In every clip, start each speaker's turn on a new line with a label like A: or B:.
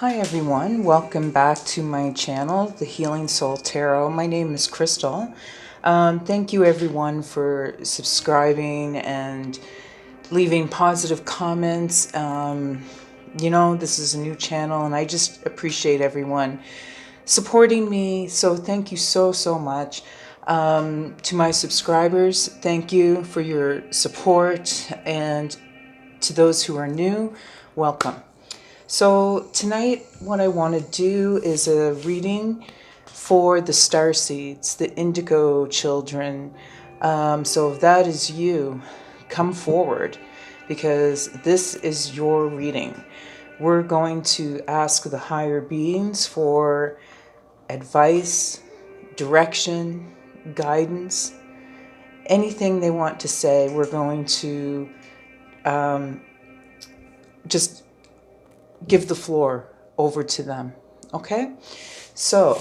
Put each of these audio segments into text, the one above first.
A: Hi everyone, welcome back to my channel, The Healing Soul Tarot. My name is Crystal. Thank you everyone for subscribing and leaving positive comments. This is a new channel and I just appreciate everyone supporting me. So thank you so much. To my subscribers, thank you for your support, and to those who are new, welcome. So tonight what I want to do is a reading for the Starseeds, the indigo children. So if that is you, come forward because this is your reading. We're going to ask the higher beings for advice, direction, guidance, anything they want to say. We're going to just give the floor over to them. Okay? So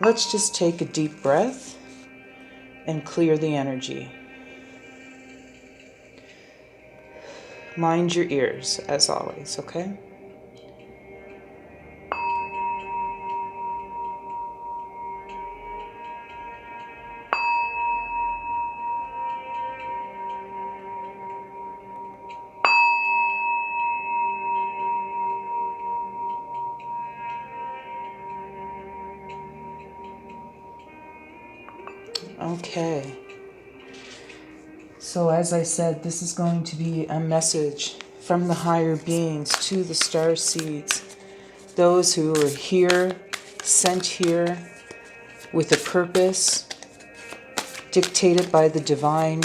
A: let's just take a deep breath and clear the energy. Mind your ears as always, okay? Okay. So as I said, this is going to be a message from the higher beings to the star seeds, those who are here, sent here with a purpose, dictated by the divine.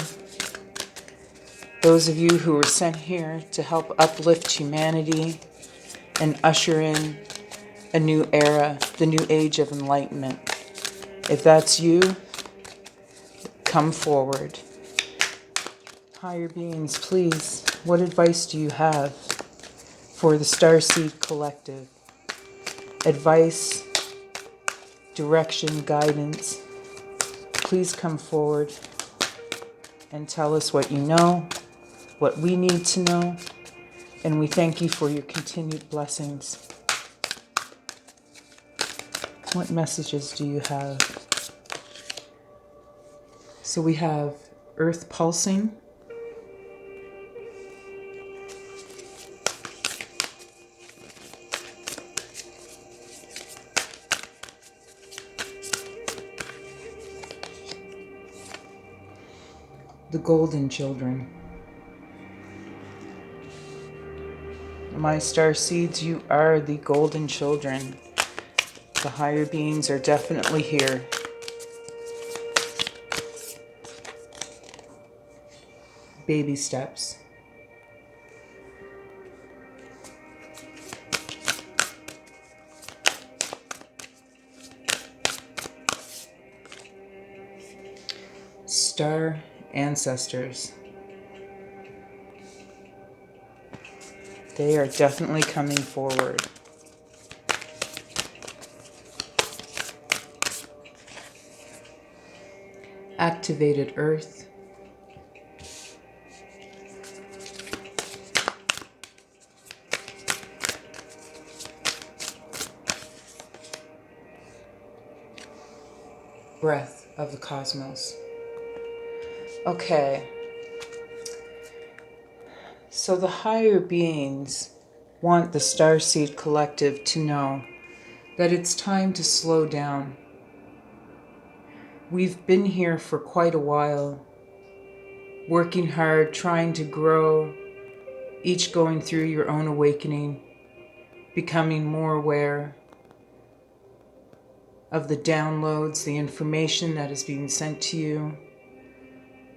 A: Those of you who were sent here to help uplift humanity and usher in a new era, the new age of enlightenment. If that's you, come forward. Higher beings, please, what advice do you have for the Starseed Collective? Advice, direction, guidance. Please come forward and tell us what you know, what we need to know, and we thank you for your continued blessings. What messages do you have? So we have Earth pulsing, the golden children. My star seeds, you are the golden children. The higher beings are definitely here. Baby steps. Star ancestors. They are definitely coming forward. Activated earth. Breath of the cosmos. Okay. So the higher beings want the Starseed Collective to know that it's time to slow down. We've been here for quite a while, working hard, trying to grow, each going through your own awakening, becoming more aware of the downloads, the information that is being sent to you,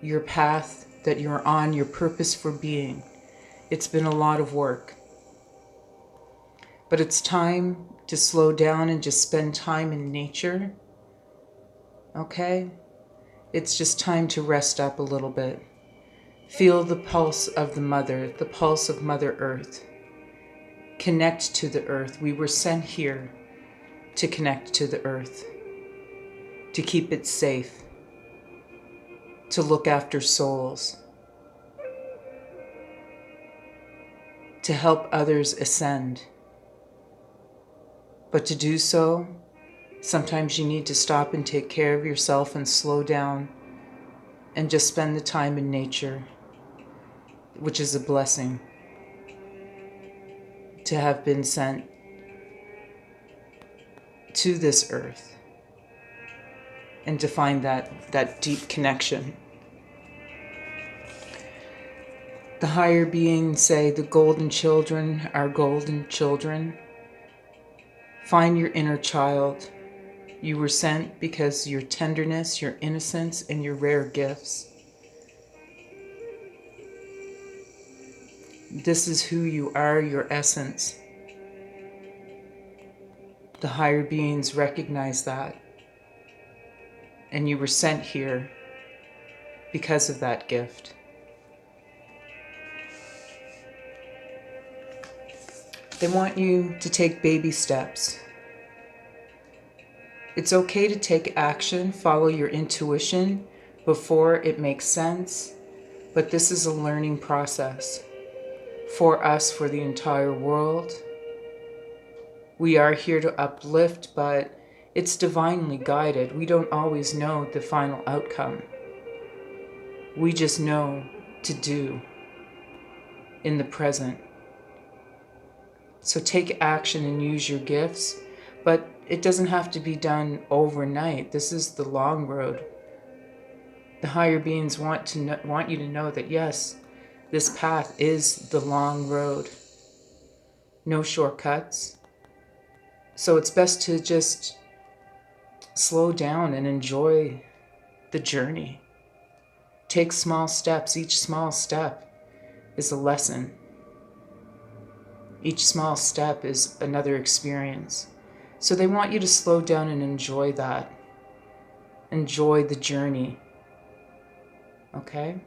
A: your path that you're on, your purpose for being. It's been a lot of work. But it's time to slow down and just spend time in nature. Okay? It's just time to rest up a little bit. Feel the pulse of the mother, the pulse of Mother Earth. Connect to the earth. We were sent here to connect to the earth, to keep it safe, to look after souls, to help others ascend. But to do so, sometimes you need to stop and take care of yourself and slow down and just spend the time in nature, which is a blessing to have been sent to this earth and to find that deep connection. The higher beings say the golden children are golden children. Find your inner child. You were sent because your tenderness, your innocence, and your rare gifts. This is who you are, your essence. The higher beings recognize that. And you were sent here because of that gift. They want you to take baby steps. It's okay to take action, follow your intuition before it makes sense, but this is a learning process for us, for the entire world. We are here to uplift, but it's divinely guided. We don't always know the final outcome. We just know to do in the present. So take action and use your gifts, but it doesn't have to be done overnight. This is the long road. The higher beings want you to know that yes, this path is the long road. No shortcuts. So it's best to just slow down and enjoy the journey. Take small steps. Each small step is a lesson. Each small step is another experience. So they want you to slow down and enjoy that. Enjoy the journey. Okay?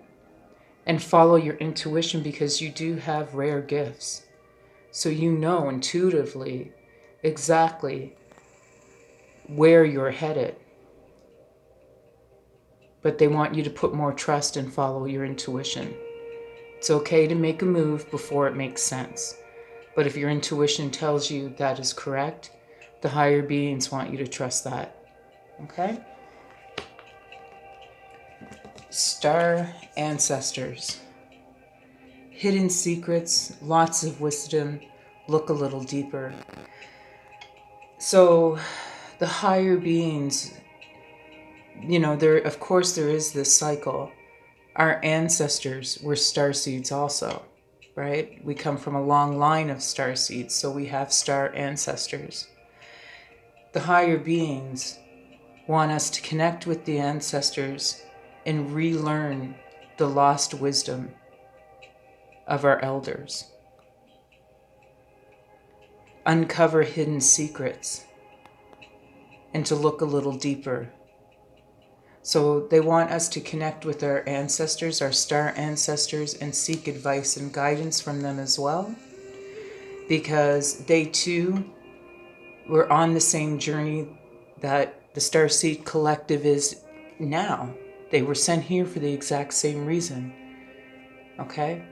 A: And follow your intuition, because you do have rare gifts. So you know intuitively exactly where you're headed. But they want you to put more trust and follow your intuition. It's okay to make a move before it makes sense. But if your intuition tells you that is correct, the higher beings want you to trust that. Okay? Star ancestors. Hidden secrets, lots of wisdom. Look a little deeper. So the higher beings, of course there is this cycle. Our ancestors were starseeds also, right? We come from a long line of starseeds, so we have star ancestors. The higher beings want us to connect with the ancestors and relearn the lost wisdom of our elders. Uncover hidden secrets and to look a little deeper. So they want us to connect with our ancestors, our star ancestors, and seek advice and guidance from them as well, because they too were on the same journey that the Starseed Collective is now. They were sent here for the exact same reason. Okay?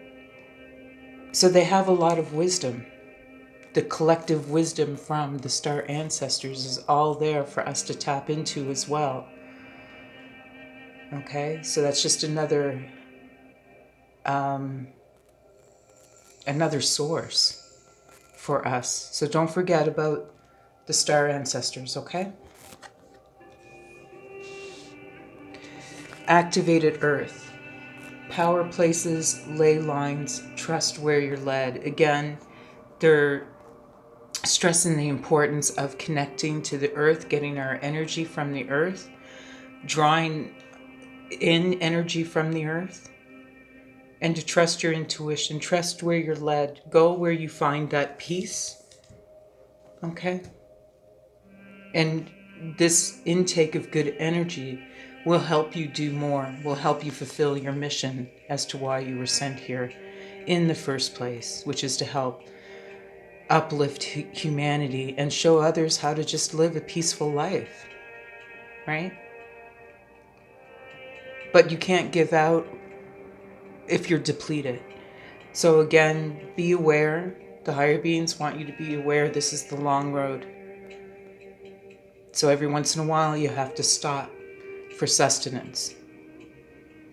A: So they have a lot of wisdom. The collective wisdom from the star ancestors is all there for us to tap into as well. Okay? So that's just another source for us. So don't forget about the star ancestors, okay? Activated earth. Power places, ley lines, trust where you're led. Again, they're stressing the importance of connecting to the earth, getting our energy from the earth, drawing in energy from the earth, and to trust your intuition, trust where you're led, go where you find that peace, okay? And this intake of good energy will help you do more, will help you fulfill your mission as to why you were sent here in the first place, which is to help uplift humanity and show others how to just live a peaceful life, right? But you can't give out if you're depleted. So again, be aware. The higher beings want you to be aware this is the long road. So every once in a while you have to stop for sustenance.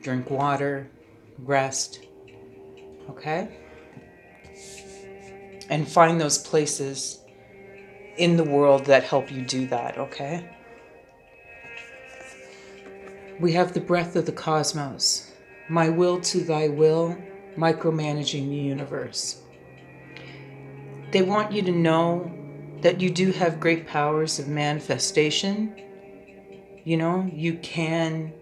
A: Drink water, rest, okay? And find those places in the world that help you do that, okay? We have the breath of the cosmos. My will to thy will, micromanaging the universe. They want you to know that you do have great powers of manifestation. You know, you can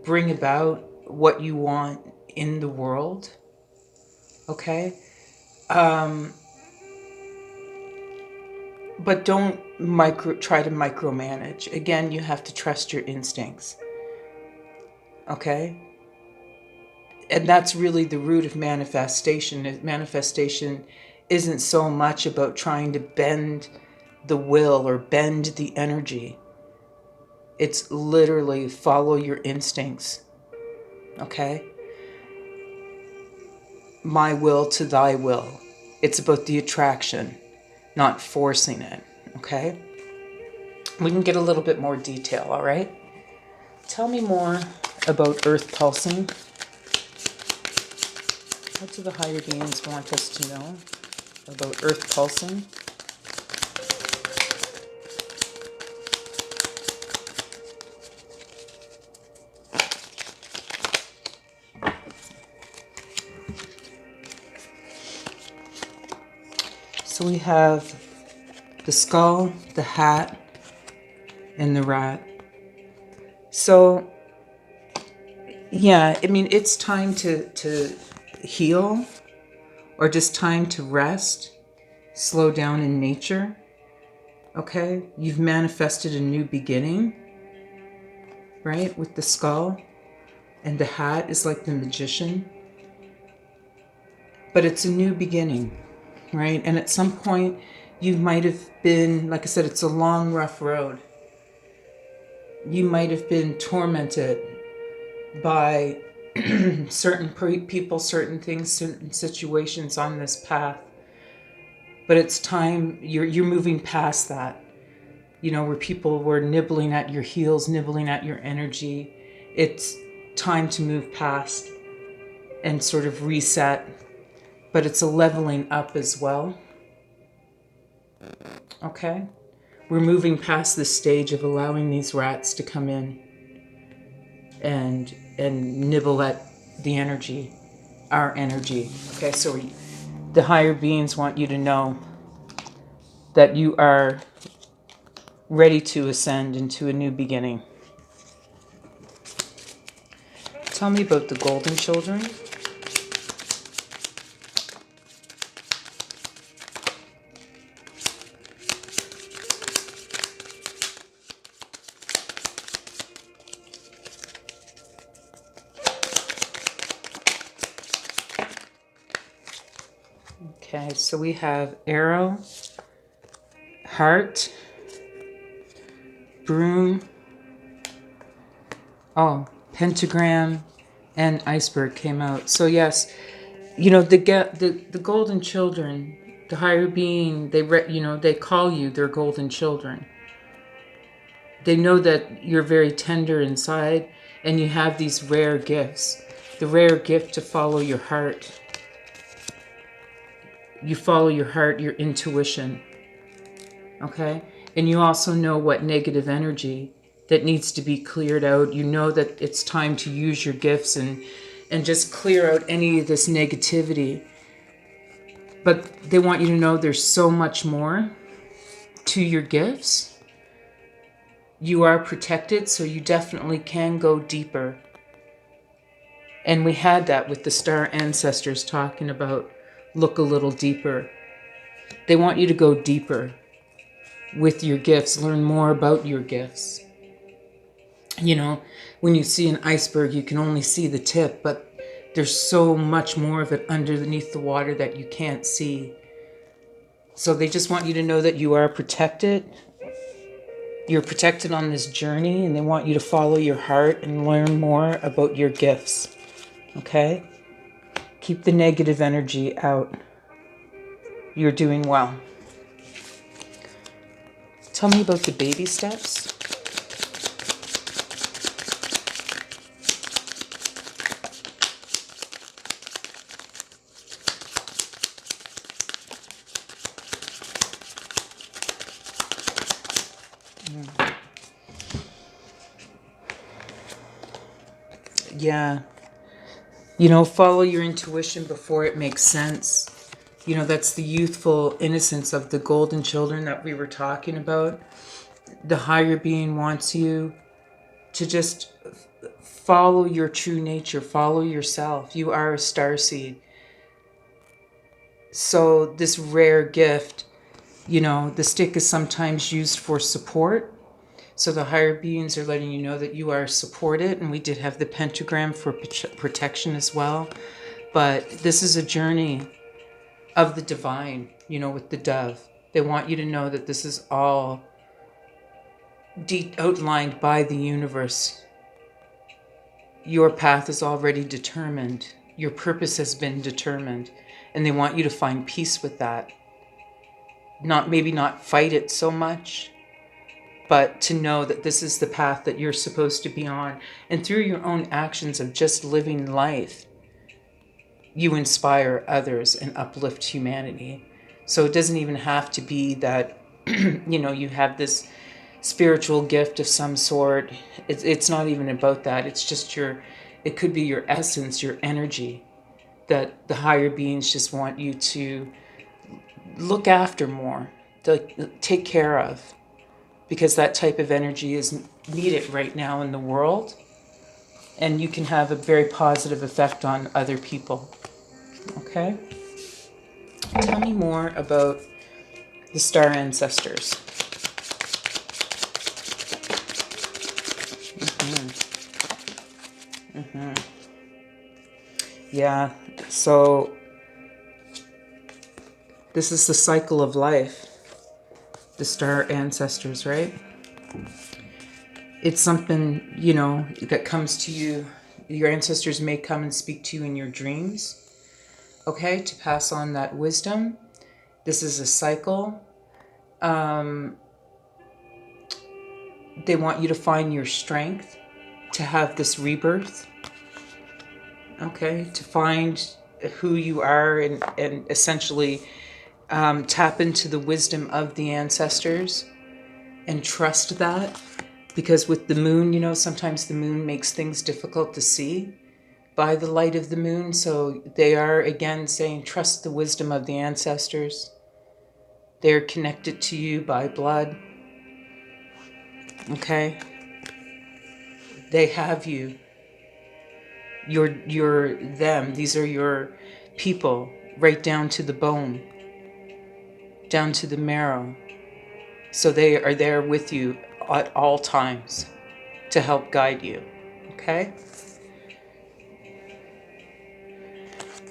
A: bring about what you want in the world, okay? But don't try to micromanage. Again, you have to trust your instincts, okay? And that's really the root of manifestation. Manifestation isn't so much about trying to bend the will or bend the energy. It's literally follow your instincts, okay? My will to thy will. It's about the attraction, not forcing it, okay? We can get a little bit more detail, all right? Tell me more about earth pulsing. What do the higher beings want us to know about earth pulsing? So we have the skull, the hat, and the rat. So, yeah, I mean, it's time to heal, or just time to rest, slow down in nature, okay? You've manifested a new beginning, right? With the skull, and the hat is like the magician. But it's a new beginning, right? And at some point, you might have been, like I said, it's a long, rough road. You might have been tormented by certain people, certain things, certain situations on this path. But it's time, you're moving past that, you know, where people were nibbling at your heels, nibbling at your energy. It's time to move past and sort of reset. But it's a leveling up as well. Okay? We're moving past the stage of allowing these rats to come in and nibble at the energy, our energy. Okay, so the higher beings want you to know that you are ready to ascend into a new beginning. Tell me about the golden children. Okay, so we have arrow, heart, broom, pentagram, and iceberg came out. So yes, you know, the golden children, the higher being, they call you their golden children. They know that you're very tender inside and you have these rare gifts. The rare gift to follow your heart. You follow your heart, your intuition. Okay? And you also know what negative energy that needs to be cleared out. You know that it's time to use your gifts and just clear out any of this negativity. But they want you to know there's so much more to your gifts. You are protected, so you definitely can go deeper. And we had that with the star ancestors talking about look a little deeper. They want you to go deeper with your gifts, learn more about your gifts. You know, when you see an iceberg, you can only see the tip, but there's so much more of it underneath the water that you can't see. So they just want you to know that you are protected. You're protected on this journey, and they want you to follow your heart and learn more about your gifts. Okay? Keep the negative energy out. You're doing well. Tell me about the baby steps. Yeah. You know, follow your intuition before it makes sense. You know, that's the youthful innocence of the golden children that we were talking about. The higher being wants you to just follow your true nature, follow yourself. You are a starseed. So this rare gift, you know, the stick is sometimes used for support. So the higher beings are letting you know that you are supported. And we did have the pentagram for protection as well. But this is a journey of the divine, you know, with the dove. They want you to know that this is all outlined by the universe. Your path is already determined. Your purpose has been determined. And they want you to find peace with that. Maybe not fight it so much, but to know that this is the path that you're supposed to be on. And through your own actions of just living life, you inspire others and uplift humanity. So it doesn't even have to be that, you know, you have this spiritual gift of some sort. It's not even about that. It's just it could be your essence, your energy, that the higher beings just want you to look after more, to take care of, because that type of energy is needed right now in the world, and you can have a very positive effect on other people. Okay? Tell me more about the star ancestors. Yeah, so this is the cycle of life. The star ancestors, right? It's something, you know, that comes to you. Your ancestors may come and speak to you in your dreams, okay, to pass on that wisdom. This is a cycle. They want you to find your strength to have this rebirth, okay, to find who you are and essentially tap into the wisdom of the ancestors and trust that. Because with the moon, you know, sometimes the moon makes things difficult to see by the light of the moon. So they are, again, saying, trust the wisdom of the ancestors. They're connected to you by blood. Okay? They have you. You're them. These are your people, right down to the bone, down to the marrow. So they are there with you at all times to help guide you. Okay?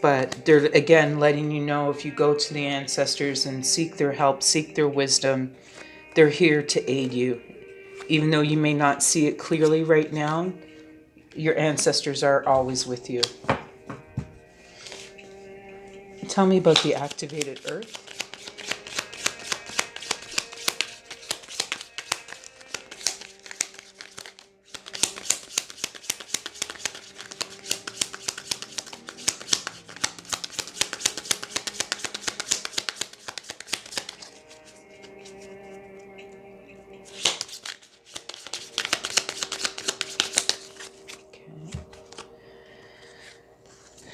A: But they're, again, letting you know, if you go to the ancestors and seek their help, seek their wisdom, they're here to aid you. Even though you may not see it clearly right now, your ancestors are always with you. Tell me about the activated earth.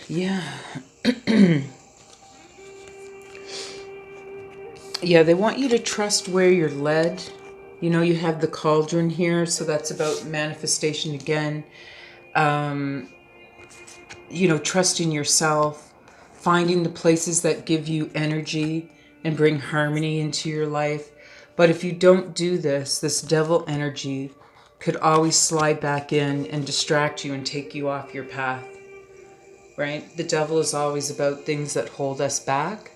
A: Yeah. Yeah, they want you to trust where you're led. You know, you have the cauldron here, so that's about manifestation again. You know, trusting yourself, finding the places that give you energy and bring harmony into your life. But if you don't do this, this devil energy could always slide back in and distract you and take you off your path. Right? The devil is always about things that hold us back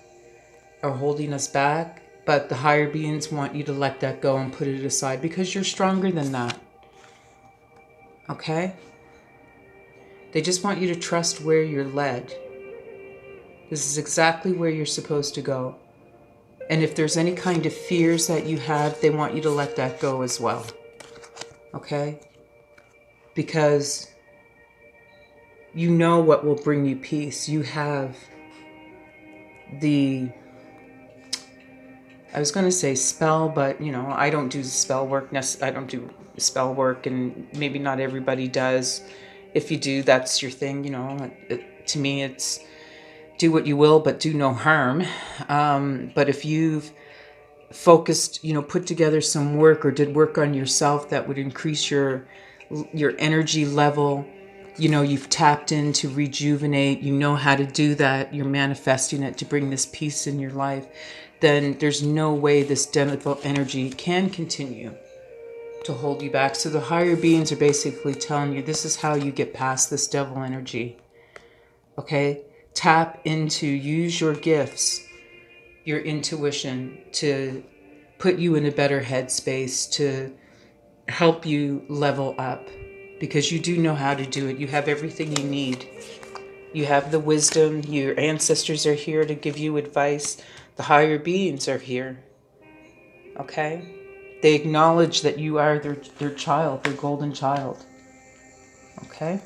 A: or holding us back, but the higher beings want you to let that go and put it aside because you're stronger than that. Okay? They just want you to trust where you're led. This is exactly where you're supposed to go. And if there's any kind of fears that you have, they want you to let that go as well. Okay? Because you know what will bring you peace. You have the, I was going to say spell, but I don't do spell work. I don't do spell work, and maybe not everybody does. If you do, that's your thing. To me, it's do what you will, but do no harm. But if you've focused, put together some work or did work on yourself that would increase your energy level, you've tapped in to rejuvenate, you know how to do that, you're manifesting it to bring this peace in your life, then there's no way this devil energy can continue to hold you back. So the higher beings are basically telling you this is how you get past this devil energy. Okay? Tap into, use your gifts, your intuition to put you in a better headspace, to help you level up, because you do know how to do it. You have everything you need. You have the wisdom. Your ancestors are here to give you advice. The higher beings are here. Okay? They acknowledge that you are their child, their golden child. Okay?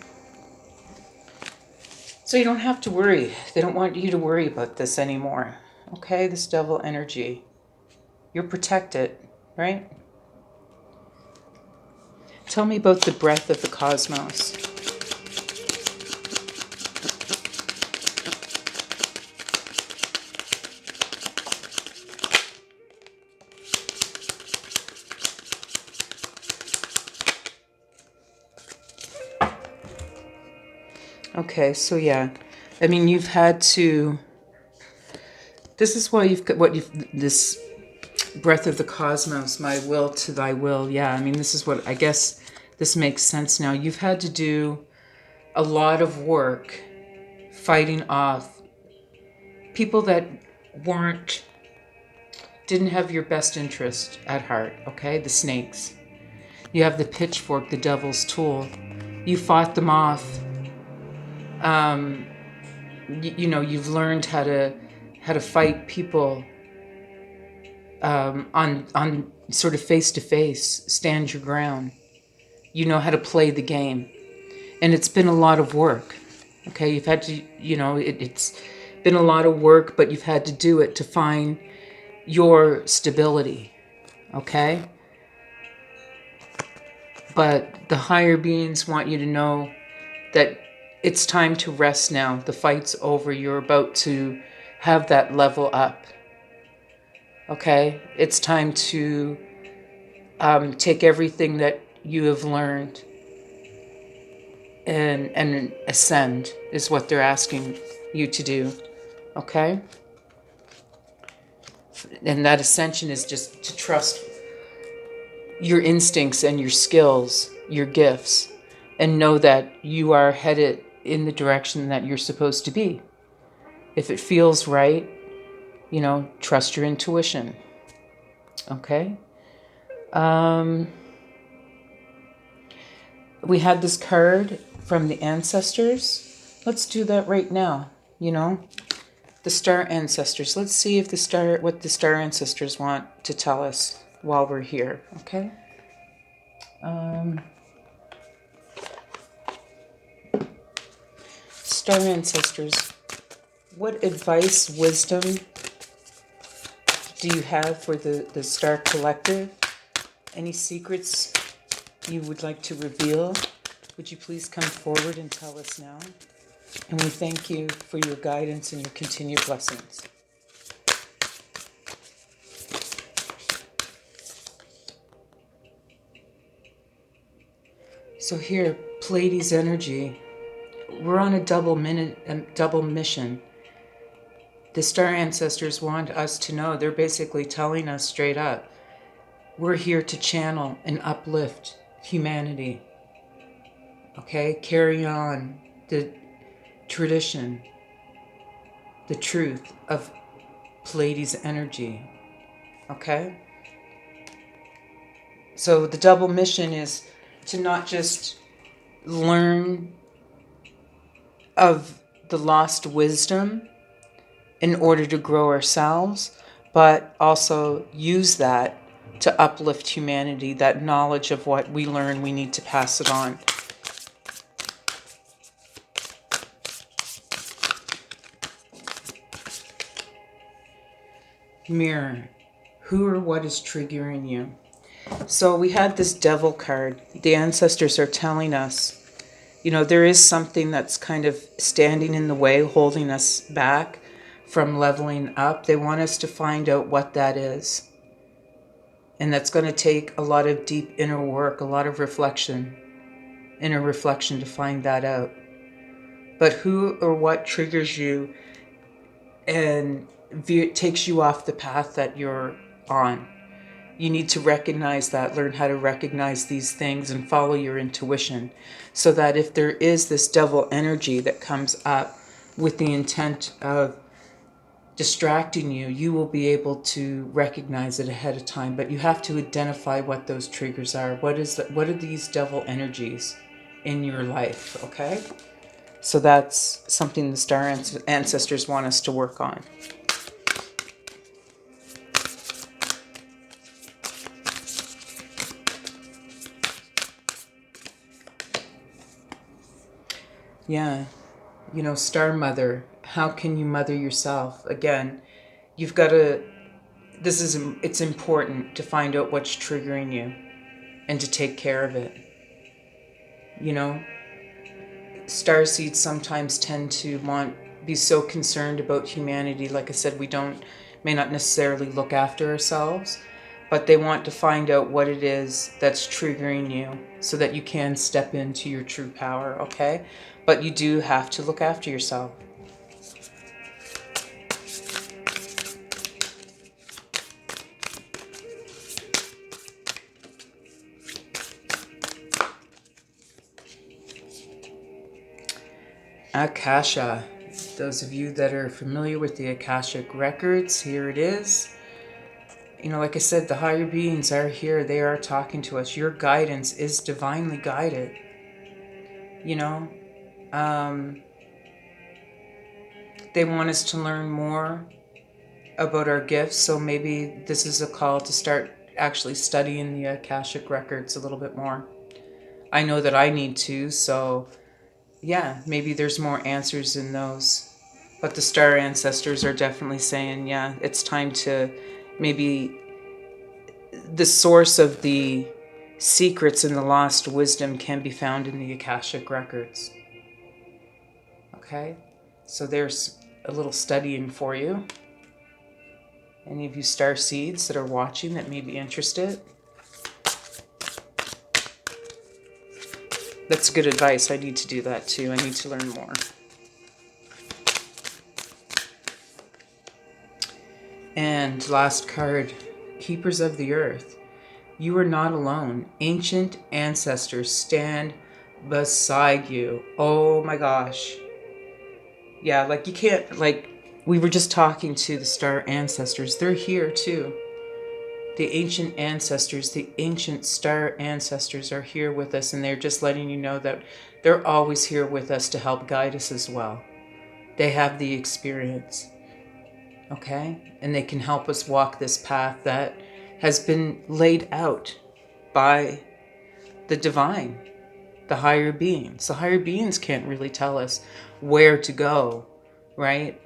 A: So you don't have to worry. They don't want you to worry about this anymore. Okay? This devil energy. You're protected, right? Tell me about the breath of the cosmos. Okay, so yeah. I mean, you've had to... This is why you've got this breath of the cosmos, my will to thy will. Yeah, I mean, this is what, I guess this makes sense now. You've had to do a lot of work fighting off people that didn't have your best interest at heart, okay? The snakes. You have the pitchfork, the devil's tool. You fought them off. You've learned how to fight people on sort of face to face, stand your ground. You know how to play the game, and it's been a lot of work. Okay, you've had to, it's been a lot of work, but you've had to do it to find your stability. Okay, but the higher beings want you to know that it's time to rest now. The fight's over. You're about to have that level up. Okay? It's time to take everything that you have learned and ascend is what they're asking you to do. Okay? And that ascension is just to trust your instincts and your skills, your gifts, and know that you are headed in the direction that you're supposed to be. If it feels right, trust your intuition. Okay? We had this card from the ancestors. Let's do that right now, The star ancestors. Let's see if what the star ancestors want to tell us while we're here, okay? Star ancestors, what advice, wisdom do you have for the Star Collective? Any secrets you would like to reveal? Would you please come forward and tell us now? And we thank you for your guidance and your continued blessings. So here, Pleiades energy. We're on a double mission. The star ancestors want us to know, they're basically telling us straight up, we're here to channel and uplift humanity. Okay? Carry on the tradition, the truth of Pleiades energy. Okay? So the double mission is to not just learn of the lost wisdom, in order to grow ourselves, but also use that to uplift humanity, that knowledge of what we learn, we need to pass it on. Mirror, who or what is triggering you? So we had this devil card. The ancestors are telling us, you know, there is something that's kind of standing in the way, holding us back from leveling up. They want us to find out what that is. And that's going to take a lot of deep inner work, a lot of reflection, inner reflection to find that out. But who or what triggers you and takes you off the path that you're on? You need to recognize that, learn how to recognize these things and follow your intuition, so that if there is this devil energy that comes up with the intent of distracting you, you will be able to recognize it ahead of time. But you have to identify what those triggers are. What are these devil energies in your life, okay? So that's something the star ancestors want us to work on. Yeah, you know, star mother, how can you mother yourself? Again, you've got to, it's important to find out what's triggering you and to take care of it. You know, starseeds sometimes tend to be so concerned about humanity. Like I said, may not necessarily look after ourselves, but they want to find out what it is that's triggering you so that you can step into your true power, okay? But you do have to look after yourself. Akasha. Those of you that are familiar with the Akashic records, here it is. You know, like I said, the higher beings are here. They are talking to us. Your guidance is divinely guided. You know, they want us to learn more about our gifts. So maybe this is a call to start actually studying the Akashic records a little bit more. I know that I need to, so yeah, maybe there's more answers in those. But the star ancestors are definitely saying, yeah, it's time to maybe the source of the secrets and the lost wisdom can be found in the Akashic records. Okay, so there's a little studying for you. Any of you star seeds that are watching that may be interested. That's good advice. I need to do that too. I need to learn more. And last card, Keepers of the Earth. You are not alone. Ancient ancestors stand beside you. Oh my gosh. Yeah, like you can't, like, we were just talking to the star ancestors. They're here too. The ancient ancestors, the ancient star ancestors are here with us, and they're just letting you know that they're always here with us to help guide us as well. They have the experience, okay? And they can help us walk this path that has been laid out by the divine, the higher beings. The higher beings can't really tell us where to go, right?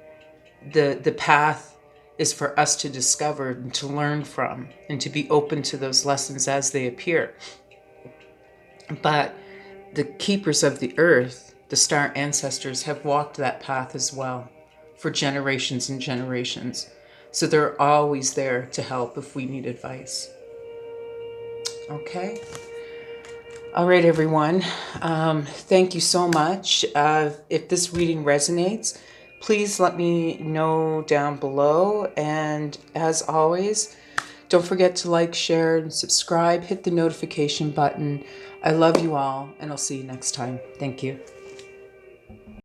A: The path is for us to discover and to learn from and to be open to those lessons as they appear. But the keepers of the earth, the star ancestors, have walked that path as well for generations and generations. So they're always there to help if we need advice. Okay. All right, everyone. Thank you so much. If this reading resonates, please let me know down below. And as always, don't forget to like, share, and subscribe. Hit the notification button. I love you all, and I'll see you next time. Thank you.